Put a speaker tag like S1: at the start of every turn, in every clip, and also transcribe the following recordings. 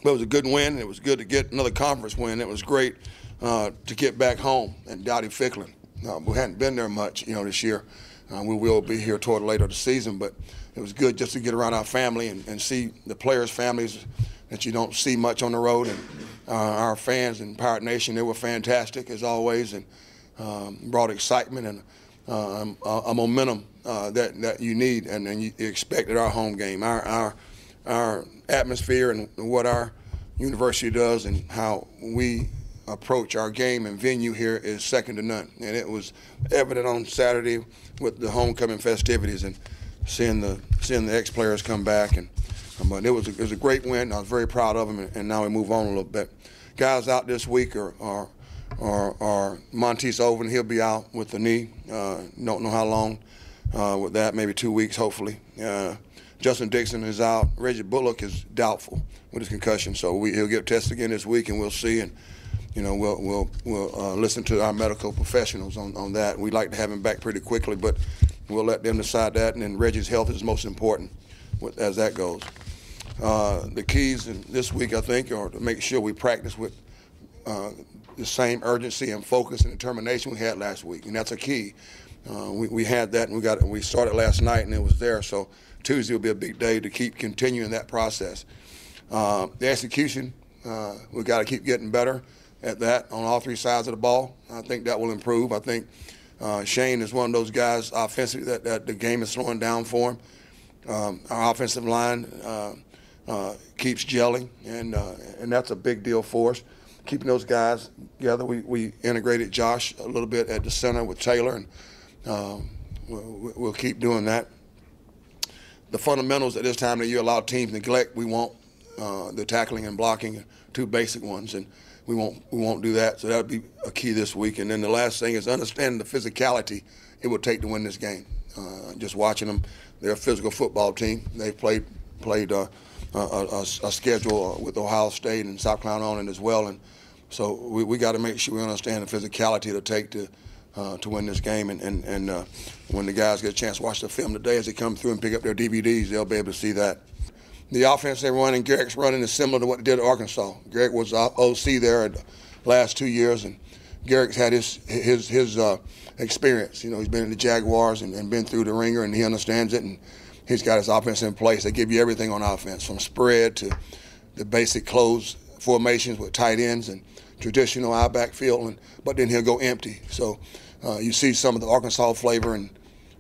S1: But it was a good win. It was good to get another conference win. It was great to get back home and Dowdy Ficklin. We hadn't been there much, this year. We will be here toward later the season, but it was good just to get around our family and see the players' families that you don't see much on the road. And our fans in Pirate Nation, they were fantastic as always, and brought excitement and a momentum that you need and you expect at our home game. Our atmosphere and what our university does and how we approach our game and venue here is second to none. And it was evident on Saturday with the homecoming festivities and seeing the ex-players come back. And but it was a great win. I was very proud of them. And now we move on a little bit. Guys out this week are Monteith Oven. He'll be out with the knee. Don't know how long with that. Maybe 2 weeks, hopefully. Justin Dixon is out. Reggie Bullock is doubtful with his concussion, so he'll get tested again this week, and we'll see. And we'll listen to our medical professionals on that. We'd like to have him back pretty quickly, but we'll let them decide that. And then Reggie's health is most important as that goes. The keys in this week, I think, are to make sure we practice with the same urgency and focus and determination we had last week, and that's a key. We had that, and we started last night, and it was there. So Tuesday will be a big day to keep continuing that process. The execution, we've got to keep getting better at that on all three sides of the ball. I think that will improve. I think Shane is one of those guys offensively that the game is slowing down for him. Our offensive line keeps gelling, and that's a big deal for us. Keeping those guys together. We integrated Josh a little bit at the center with Taylor, and we'll keep doing that. The fundamentals at this time of the year, a lot of teams neglect. We won't. The tackling and blocking, two basic ones, and we won't do that. So that'll be a key this week. And then the last thing is understanding the physicality it will take to win this game. Just watching them, they're a physical football team. They've played a schedule with Ohio State and South Carolina on it as well, and so we got to make sure we understand the physicality it'll take to win this game. And when the guys get a chance to watch the film today as they come through and pick up their DVDs, they'll be able to see that. The offense they're running, Garrick's running, is similar to what they did at Arkansas. Garrick was OC there the last 2 years, and Garrick's had his experience. He's been in the Jaguars and been through the ringer, and he understands it, and he's got his offense in place. They give you everything on offense, from spread to the basic close formations with tight ends and traditional eye backfield, but then he'll go empty. So you see some of the Arkansas flavor and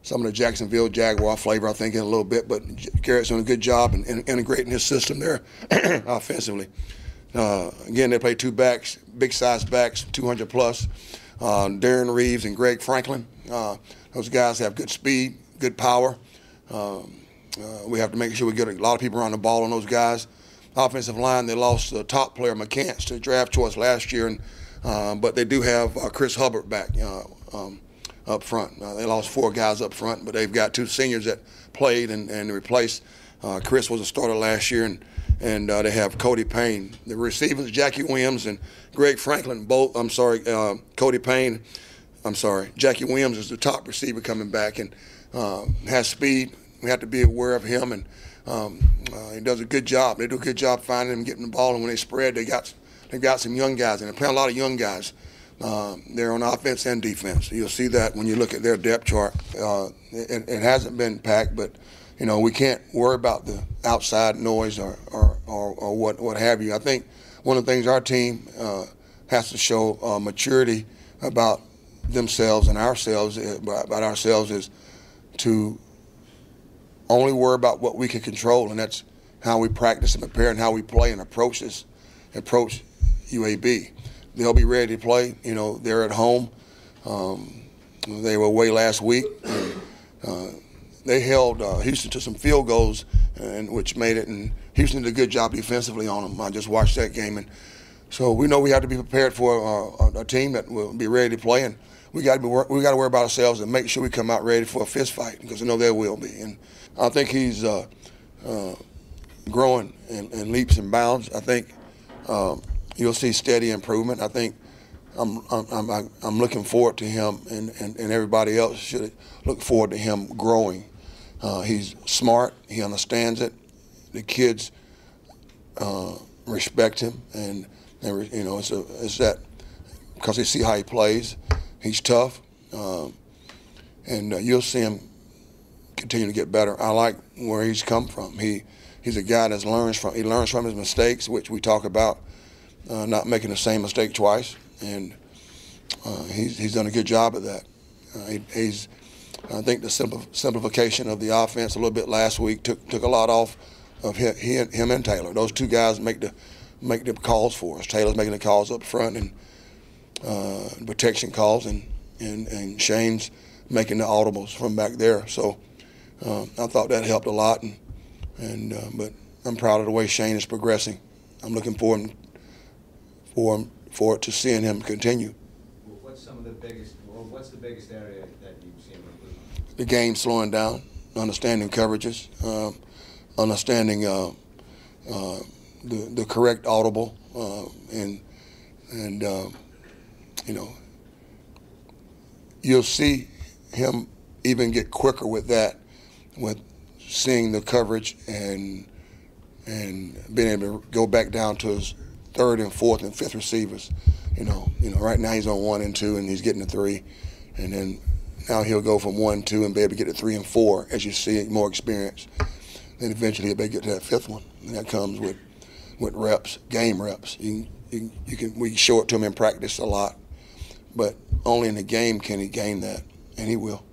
S1: some of the Jacksonville Jaguar flavor, I think, in a little bit. But Garrett's doing a good job in integrating his system there offensively. Again, they play two backs, big-sized backs, 200 plus. Darren Reeves and Greg Franklin. Those guys have good speed, good power. We have to make sure we get a lot of people around the ball on those guys. Offensive line, they lost the top player, McCants, to draft choice last year, but they do have Chris Hubbard back up front. They lost 4 guys up front, but they've got 2 seniors that played and replaced. Chris was a starter last year, and they have Cody Payne. The receivers, Jackie Williams and Greg Franklin, both. Cody Payne. Jackie Williams is the top receiver coming back and has speed. We have to be aware of him, and he does a good job. They do a good job finding him, getting the ball, and when they spread, they've got some young guys, and they're playing a lot of young guys. They're on offense and defense. You'll see that when you look at their depth chart. It hasn't been packed, but we can't worry about the outside noise or what have you. I think one of the things our team has to show maturity about themselves and ourselves is to only worry about what we can control, and that's how we practice and prepare and how we play and approach UAB. They'll be ready to play. They're at home. They were away last week. And, they held Houston to some field goals, which made it. And Houston did a good job defensively on them. I just watched that game, and so we know we have to be prepared for a team that will be ready to play. And we got to worry about ourselves and make sure we come out ready for a fist fight, because I know there will be. And I think he's growing in leaps and bounds. I think you'll see steady improvement. I think I'm looking forward to him, and everybody else should look forward to him growing. He's smart. He understands it. The kid's respect him, and you know, it's that because they see how he plays. He's tough, and you'll see him continue to get better. I like where he's come from. He's a guy that learns from his mistakes, which we talk about, not making the same mistake twice, and he's done a good job of that. I think the simplification of the offense a little bit last week took a lot off of him and Taylor. Those two guys make the calls for us. Taylor's making the calls up front and protection calls, and Shane's making the audibles from back there. So I thought that helped a lot, but I'm proud of the way Shane is progressing. I'm looking forward to seeing him continue.
S2: What's the biggest area that you've seen improve?
S1: The game slowing down, understanding coverages, understanding the correct audible, and you know, you'll see him even get quicker with that, with seeing the coverage and being able to go back down to his third and fourth and fifth receivers. You know, right now he's on 1 and 2 and he's getting to 3, and then now he'll go from 1, 2 and be able to get to 3 and 4 as you see more experience. Then eventually he'll be able to get to that 5th one, and that comes with reps, game reps. We show it to him in practice a lot, but only in the game can he gain that, and he will.